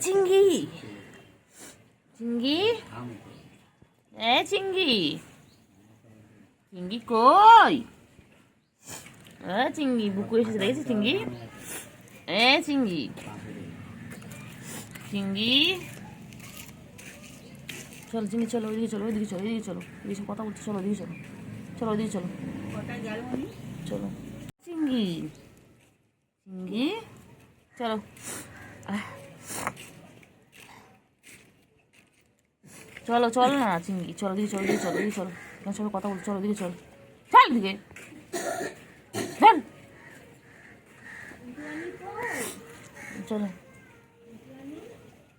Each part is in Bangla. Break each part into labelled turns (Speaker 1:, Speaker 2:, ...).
Speaker 1: চিঙ্গি চিঙ্গি চিঙ্গি চিঙ্গি কই? চিঙ্গি বুকু এসেছে দেখেছি চিঙ্গি। চিঙ্গি চিঙ্গি চলো চিঙ্গি চলো ওইদিকে চলো ওইদিকে চলো ওইদিকে চলো এদিকে কথা বলছো চলো ওইদিকে চলো চলো ওইদিকে চলো চলো চিঙ্গি চিঙ্গি চলো চলো চলো না চিঙ্গি চলো দিকে চলো দিকে চলো দিকে চলো এখানে সবাই কথা বলছো চলো দিকে চলো চল দিকে চল চলো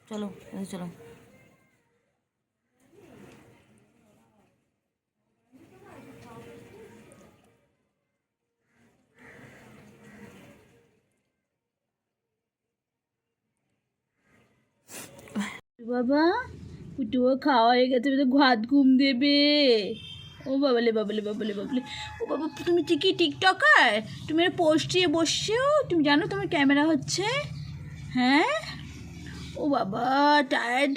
Speaker 1: চলো এদিকে চলো। বাবা পুটুও খাওয়া হয়ে গেছে, ভাত ঘুম দেবে। ও বাবালে বাবালে বাবালে বাবালে, ও বাবা তুমি টিকটকার, তুমি পোস্ট দিয়ে বসছো, তুমি জানো তোমার ক্যামেরা হচ্ছে? হ্যাঁ ও বাবা টায়ার্ড,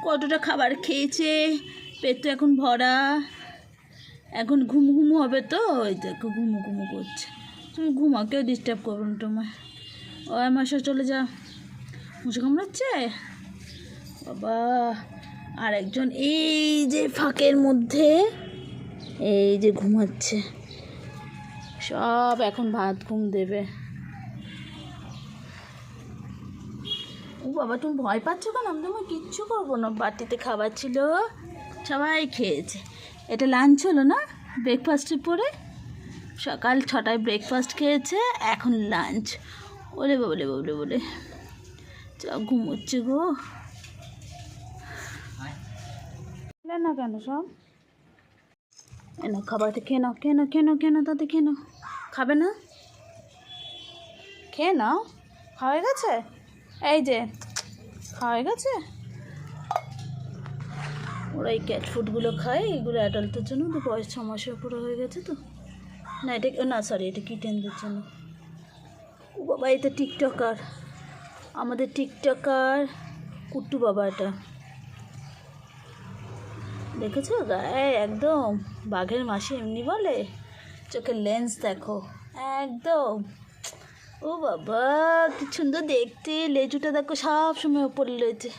Speaker 1: কতটা খাবার খেয়েছে, পেট তো এখন ভরা, এখন ঘুম ঘুম হবে তো, ওই দেখো ঘুমু ঘুমু করছে। তুমি ঘুমাও, কেউ ডিস্টার্ব করবে না তোমার। ও আমার সাথে চলে যা, মশা কামড়াচ্ছে বাবা। আর একজন এই যে ফাঁকের মধ্যে এই যে ঘুমাচ্ছে, সব এখন ভাত ঘুম দেবে। ও বাবা তুমি ভয় পাচ্ছ কেন? আমি তোমার কিচ্ছু করবো না, বাটিতে খাবার ছিল সবাই খেয়েছে। এটা লাঞ্চ হলো না, ব্রেকফাস্টের পরে সকাল 6টায় ব্রেকফাস্ট খেয়েছে, এখন লাঞ্চ। ওলে বলে বলে বলে সব ঘুমোচ্ছে গো। না কেন সব এনো খাবারটা খেয়ে নাও, খেয়ে নাও খেয়ে নাও খেয়ে নাও, তাতে খেয়ে নাও। খাবে না? খেয়ে নাও, খাওয়া হয়ে গেছে, এই যে খাওয়া হয়ে গেছে। ওরা এই ক্যাট ফুডগুলো খায়, এগুলো অ্যাডাল্টের জন্য, তো বয়স 6 মাসের উপরে হয়ে গেছে তো। না এটা না সরি, এটা কিটেনদের জন্য। ও বাবা এটা টিকটকার, আমাদের টিকটকার কুট্টু বাবা। এটা দেখেছো গায়ে একদম বাঘের মাসি এমনি বলে, চোখের লেন্স দেখো একদম। ও বাবা কি সুন্দর দেখতে, লেজুটা দেখো সব সময় ওপরে রয়েছে।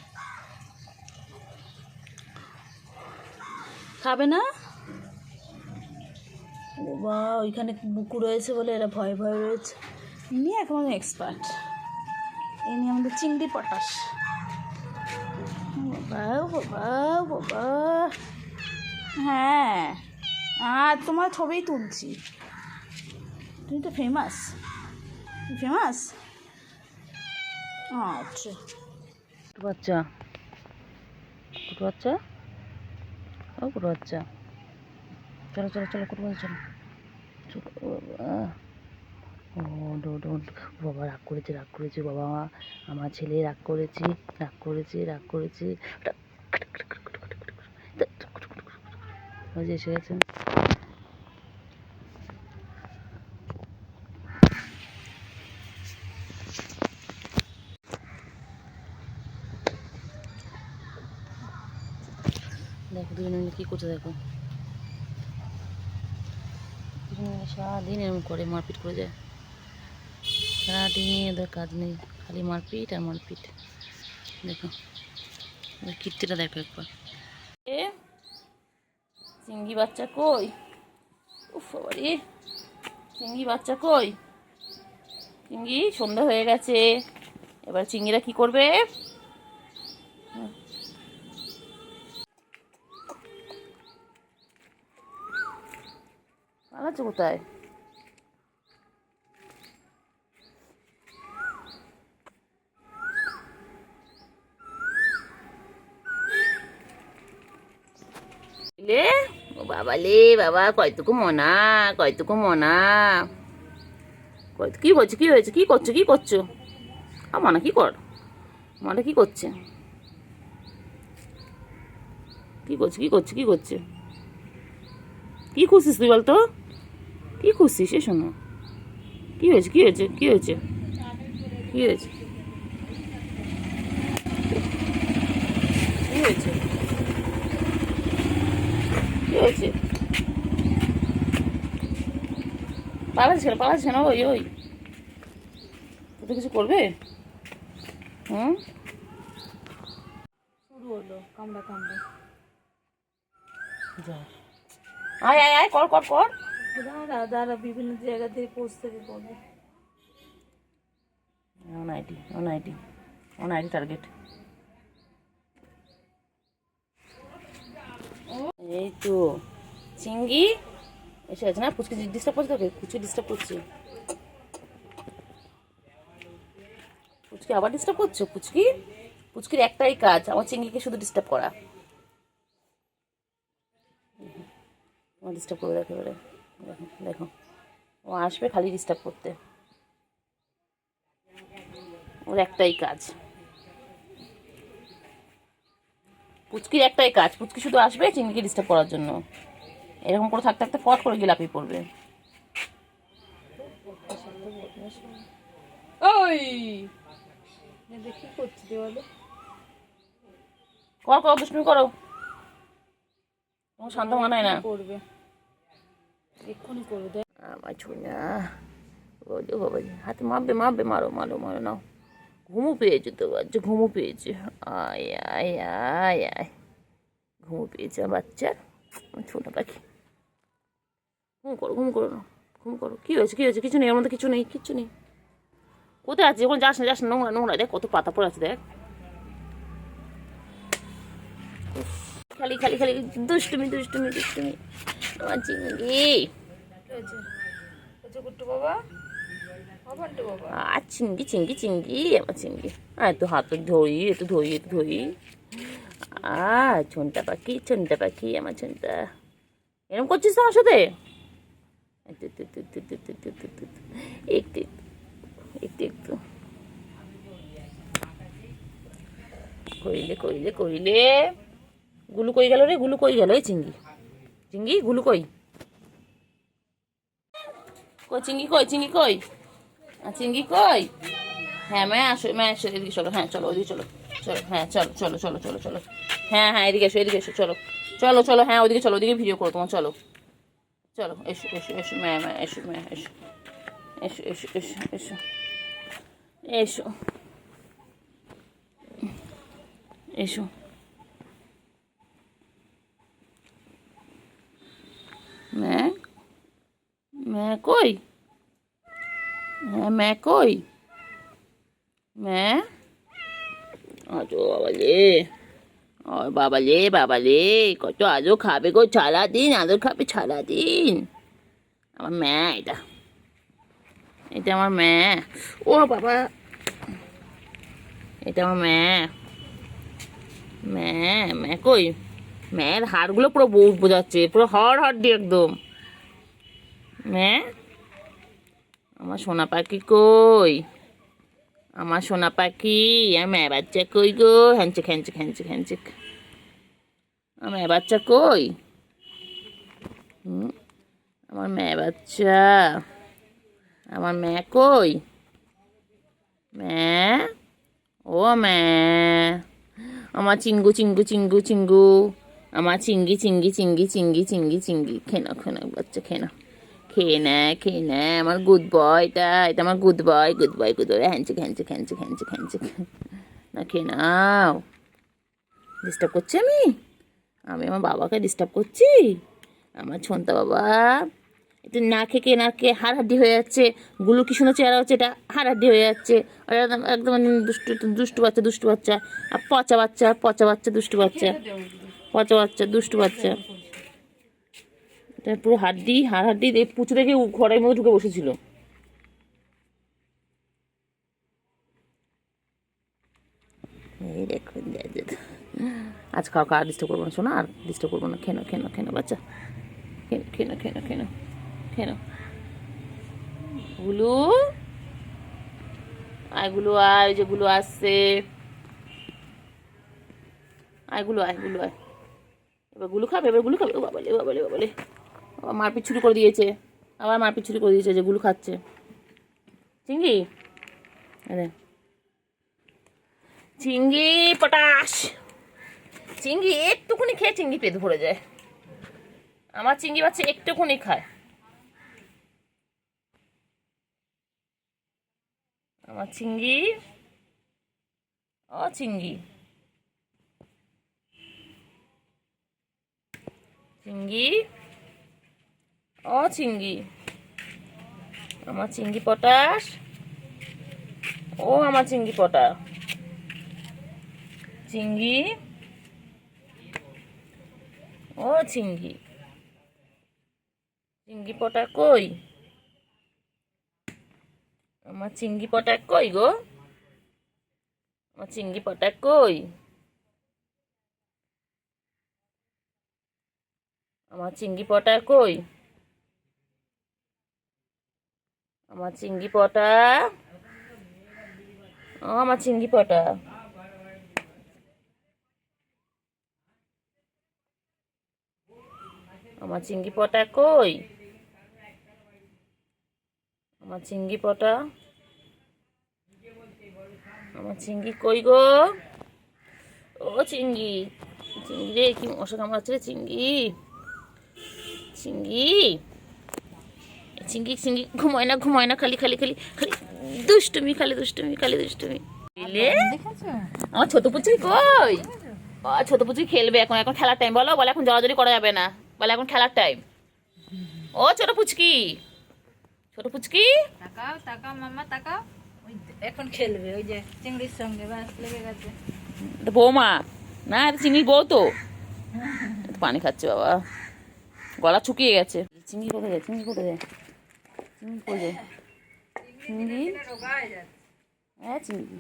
Speaker 1: খাবে না? ও বাবা ওইখানে বুকু রয়েছে বলে এরা ভয়ে ভয়ে রয়েছে। ইনি এখন এক্সপার্ট, ইনি আমাদের চিংড়ি পটাশ। বাবা বাবা বাবা, হ্যাঁ আর তোমার ছবিই তুলছি, তুমি তো ফেমাস ফেমাস। আচ্ছা বাচ্চা কুটু বাচ্চা, ও কুটু বাচ্চা চলো চলো চলো কুটু বাচ্চা চলো চলো। ও বাবা রাগ করেছে রাগ করেছে বাবা, আমার ছেলে রাগ করেছে রাগ করেছে রাগ করেছে। ওই যে এসে গেছেন। দেখো দুজনে মিলে কী করছে, দেখো দুজনে মিলে সারাদিন এরকম করে মারপিট করে যায়, সারাদিন ওদের কাজ নেই, খালি মারপিট আর মারপিট। দেখো কীর্তিটা দেখো একবার। চিংড়ি বাচ্চা কই? উফ বাবারে, চিংড়ি বাচ্চা কই? চিংড়ি সন্ধ্যা হয়ে গেছে, এবার চিংড়িরা কি করবে? পালাচ্ছে কোথায়? লে ও বাবা লে বাবা, কয়টুকু মনা কয়টুকু মনা, কি বলছো, কি হয়েছে, কি করছো কি করছো? মনা কি কর, মনা কি করছে, কি করছে কি করছে কি করছে, কি খুঁজছিস তুই বলতো, কি খুঁজছিস? এ শোনো কি হয়েছে কি হয়েছে কি হয়েছে কি হয়েছে?
Speaker 2: হয়েছে? কি হয়েছে? পালাচ্ছে না। ওই ওই তো কিছু করবে? হুম,
Speaker 1: শুরু হলো কামড়া।
Speaker 2: যা, আয় আয় আয়, কর কর কর।
Speaker 1: দাঁড়া বিভিন্ন জায়গা থেকে পোস্ট থেকে করবে।
Speaker 2: On ID target. এই তো চিঙ্গি এসে আছে না? পুচকি ডিস্টার্ব করছে তোকে? পুচকি ডিস্টার্ব করছে? পুচকি আবার ডিস্টার্ব করছো? পুচকির একটাই কাজ আমার চিঙ্গিকে শুধু ডিস্টার্ব করা। আমার ডিস্টার্ব করবে, দেখো এবারে। দেখো দেখো, ও আসবে খালি ডিস্টার্ব করতে, ওর একটাই কাজ। পুচকির একটাই কাজ, পুচকি শুধু আসবে চিঙ্গিকে ডিস্টার্ব করার জন্য। এরকম করে থাকতে থাকতে ফট করে গিয়ে লাফিয়ে পড়বে।
Speaker 1: ওই কি করছি বলো?
Speaker 2: করো দুষ্টুমি করো, তোমার শান্ত মানায় না।
Speaker 1: করবে এক্ষুনি করবে।
Speaker 2: আমার ছোনা বাবা, হাতে মারবে, মারো নাও। ঘুমু পেয়েছে তো বাচ্চা, ঘুমু পেয়েছে। আয় আয় আয় আয়, ঘুমু পেয়েছে বাচ্চার, আমার ছোটা পাখি। ঘুম করো না, ঘুম করো। কি হয়েছে? কিছু নেই, ওর মধ্যে কিছু নেই। কোথায় আছে? যখন যাস না, নোংরা দেখ, কত পাতা পড়ে আছে দেখ। খালি দুষ্টুমি আমার চিংড়ি।
Speaker 1: গুট্টু বাবা, বান্টু বাবা।
Speaker 2: আর চিংড়ি আমার চিংড়ি। এত হাত ধরি। ছোনটা পাখি আমার ছোনটা। এরকম করছিস তো আমার সাথে? একটু করিলে। গুলু কই গেল রে? গুলু কই গেল? এই চিংড়ি গুলু কই? চিংড়ি কই? চিংড়ি কই? হ্যাঁ আসো এদিকে চলো। হ্যাঁ চলো, ওইদিকে চলো। হ্যাঁ চলো। হ্যাঁ এদিকে এসো চলো। হ্যাঁ ওইদিকে চলো, ওইদিকে ভিডিও করো তোমার। চলো এসো এসো। ম্যা কই? হ্যাঁ ম্যা কই? আজো বাবালে কত আজও খাবে গো সারাদিন, আমার এটা আমার ও বাবা, এটা আমার কই? ম্যার হাড়গুলো পুরো বোঝাচ্ছে, পুরো হাড় একদম। আমার সোনা পাখি কই? আমার সোনা পাখি, আমার বাচ্চা কই গো? হ্যাঞ্চেক। আমার বাচ্চা কই? আমার বাচ্চা, আমার কই? ও আমার চিঙ্গু, আমার চিঙ্গি। খেনা বাচ্চা, খেয়ে নে আমার গুড বয়। এটা আমার গুড বয়। হ্যাঞ্চেক না, খেয়ে নাও। ডিস্টার্ব করছি আমি আমার বাবাকে ডিস্টার্ব করছি? আমার ছোনতা বাবা একটু না খেয়ে হাড়হাড্ডি হয়ে যাচ্ছে। গুলো কি সুন্দর চেহারা হচ্ছে, এটা হাড়হাড্ডি হয়ে যাচ্ছে। আর একদম দুষ্টু বাচ্চা। আর পচা বাচ্চা দুষ্টু বাচ্চা। এটা পুরো হাড়হাড্ডি পুচু রেখে ঘরের মধ্যে ঢুকে বসেছিল। এই দেখুন, আজ কাউকে আর ডিস্টার্ব করবো না, শোনা, আর ডিস্টার্ব করবো না। খেনো বাচ্চা, খেনো। গুলু আয়, ওই যে গুলু আসছে। গুলু আয়। এবার গুলু খাবে। ও বাবালে। আবার মারপিট শুরু করে দিয়েছে, যে গুলু খাচ্ছে। চিংড়ি, চিংড়ি পটাশ, চিংড়ি একটুখানি খেয়ে চিংড়ি পেট ভরে যায়। আমার চিংড়ি বাচ্চা একটুখানি খায়। আমার চিংড়ি, ও চিংড়ি, চিংড়ি, ও চিংড়ি, আমার চিংড়ি পটাশ, ও আমার চিংড়ি পটা, চিংড়ি, ও চিংড়ি, চিংড়ি পটা কই? আমার চিংড়ি পটা কই গো? আমার চিংড়ি পটা কই? আমার চিংড়ি পটা কই? আমার চিংড়ি পটা, ও আমার চিংড়ি পটা, আমার চিংড়ি পটা কই? আমার চিংড়ি পটা, আমার চিংড়ি কই গো? ও চিংড়ি, চিংড়ি রে, কি মশা কামড়াচ্ছে রে চিংড়ি, চিংড়ি, চিংড়ি, চিংড়ি ঘুমায় না, ঘুমায় না, খালি খালি খালি খালি দুষ্টুমি, খালি দুষ্টুমি, খালি দুষ্টুমি। বুঝলে আমার ছোট পুচি কই? ও ছোট পুচি খেলবে এখন, এখন খেলার টাইম। বলো, বলে এখন জড়াজড়ি করা যাবে না, বলে এখন খেলার টাইম। ও ছোট পুচকি, ছোট পুচকি,
Speaker 1: তাকাও তাকাও মাম্মা তাকাও, ওই এখন খেলবে ওই যে চিংড়ির সঙ্গে, ব্যাস লেগে গেছে।
Speaker 2: এটা বৌমা না, এটা চিংড়ির বউ তো। পানি খাচ্ছে বাবা, গলা শুকিয়ে গেছে। চিংড়ি কোথায় যায়? চিংড়ি কোথায় যায়? চিংড়ি কোথায় যায়? চিংড়ি, হ্যাঁ চিংড়ি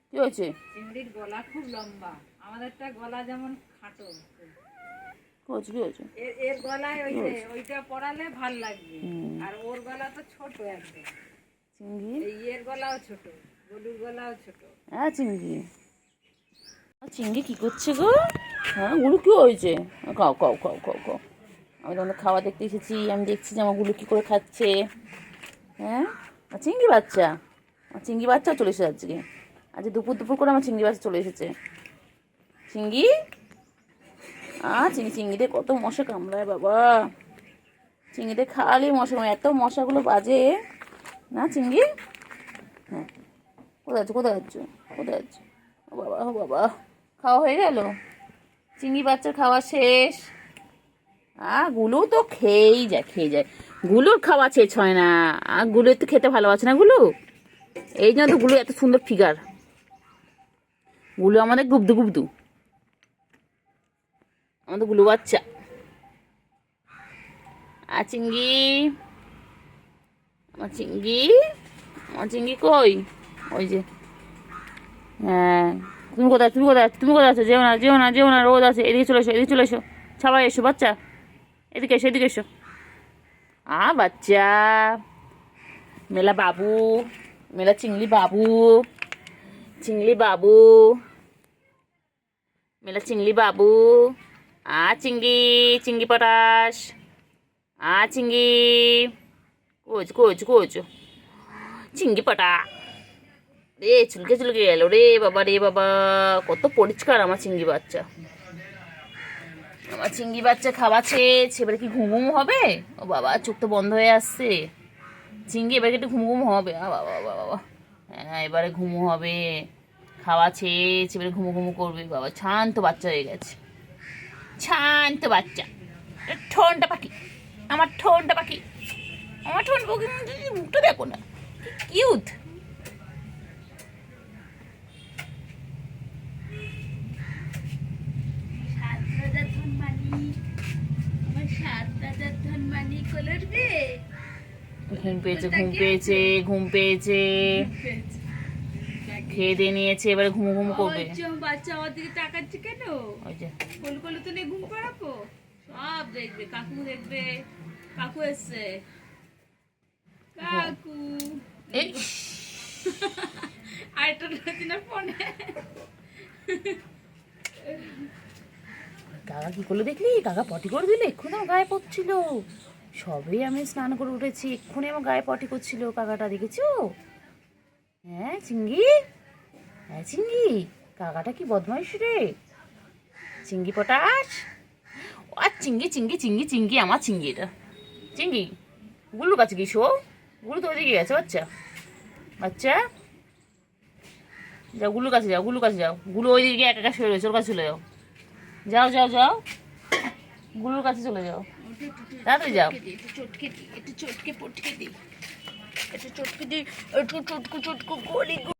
Speaker 2: কি হয়েছে?
Speaker 1: চিংড়ির গলা খুব লম্বা, আমাদেরটা গলা যেমন খাটো।
Speaker 2: কি হয়েছে? কি হয়েছে?
Speaker 1: এর গলায় ওই যে ওইটা পরালে ভাল লাগবে, আর ওর গলা তো ছোট একদম।
Speaker 2: চিংড়ি,
Speaker 1: এই এর গলাও ছোট, গলুর গলাও ছোট।
Speaker 2: হ্যাঁ চিংড়ি, চিংড়ি কি করছে গো? হ্যাঁ গুলো কি হয়েছে? খাও খাও খাও খাও খাও। আমি তোমাদের খাওয়া দেখতে এসেছি, আমি দেখছি যে আমার গুলো কি করে খাচ্ছে। হ্যাঁ চিংড়ি বাচ্চা, আমার চিংড়ি বাচ্চা চলে এসেছে আজকে। আজকে দুপুর দুপুর করে আমার চিংড়ি বাচ্চা চলে এসেছে। চিংড়ি, চিংড়ি, চিংড়িতে কত মশা কামড়ায় বাবা, চিংড়িতে খালি মশা, এত মশাগুলো বাজে না চিংড়ি। হ্যাঁ কোথায় যাচ্ছ? কোথায় যাচ্ছ? কোথায় যাচ্ছ? ও বাবা, ও বাবা, খাওয়া হয়ে গেল? চিংড়ি বাচ্চার খাওয়া শেষ? গুলো তো খেয়েই যায়, খেয়ে যায়। গুলোর খাওয়া শেষ হয় না। গুলো তো খেতে ভালোবাসে না গুলো, এই জন্য তো গুলো এত সুন্দর ফিগার। গুলো আমাদের গুবদু গুবদু, আমাদের গুলো বাচ্চা। আর চিংড়ি, আমার চিংড়ি, আমার চিংড়ি কই? ওই যে, হ্যাঁ তুমি কোথায়? তুমি কোথায়? তুমি কোথায় আছো? যেও না, যেও না, যেও না, রোদ আছে। এদিকে চলে এসো, এদিকে চলে এসো, সবাই এসো বাচ্চা, এদিকে এসো, এদিকে এসো। বাচ্চা, মেলা বাবু, মেলা চিংড়ি বাবু, চিংড়ি বাবু, মেলা চিংড়ি বাবু। চিংড়ি, চিংড়ি পটাশ, চিংড়ি, কোচ কোচ কোচ, চিংড়ি পটা রে, চুলকে চুলকে গেল রে বাবা, রে বাবা, কত পরিষ্কার আমার চিংড়ি বাচ্চা। আমার চিংড়ি বাচ্চা খাওয়া শেষ, এবারে কি ঘুম ঘুম হবে? ও বাবা, চোখ তো বন্ধ হয়ে আসছে। চিংড়ি এবারে একটু ঘুম ঘুম হবে। বাবা বাবা বাবা, হ্যাঁ এবারে ঘুমু হবে। খাওয়া শেষ, এবারে ঘুমু ঘুমু করবে। বাবা শান্ত বাচ্চা হয়ে গেছে, শান্ত বাচ্চা। ঠোনটা পাখি, আমার ঠোনটা পাখি, আমার ঠোন পাখি, মুখটা দেখো না, কিউট। ঘুম পেয়েছে, ঘুম পেয়েছে, ঘুম পেয়েছে, খেয়ে দিয়ে নিয়েছে, এবারে ঘুমু ঘুমু করবে।
Speaker 1: বাচ্চা আমার দিকে তাকাচ্ছে কেন?
Speaker 2: ওই যে
Speaker 1: কোল কোলে তুলে ঘুম পাড়াবো, সব দেখবে, কাকু দেখবে, কাকু এসছে, কাকু।
Speaker 2: এই
Speaker 1: আরেকটা রয়েছে না ফোনে।
Speaker 2: কাকা কি করলো দেখলি? কাকা পটি করে দিলে, এক্ষুনি আমার গায়ে পড়ছিল। সবেই আমি স্নান করে উঠেছি, এক্ষুনি আমার গায়ে পটি করছিল কাকাটা, দেখেছো? হ্যাঁ চিংড়ি, হ্যাঁ চিংড়ি, কাকাটা কি বদমাইশ রে, চিঙ্গি পটাশ। আর চিঙ্গি চিঙ্গি চিঙ্গি চিঙ্গি, আমার চিঙ্গি এটা চিঙ্গি। গুল্লুর কাছে কি শো, গুল্লু তো ওইদিকে গেছে। বাচ্চা বাচ্চা যাও, গুল্লুর কাছে যাও, গুল্লুর কাছে যাও। গুলো ওইদিকে একা একা শুয়ে রয়েছে, ওর কাছে চলে যাও। যাও যাও যাও, গুল্লুর কাছে চলে যাও, তাড়াতাড়ি যাও।
Speaker 1: একটু চটকে দিই, একটু চটকে পটকে দিই, একটু চটকে দিই, একটু চটকু চটকু করি।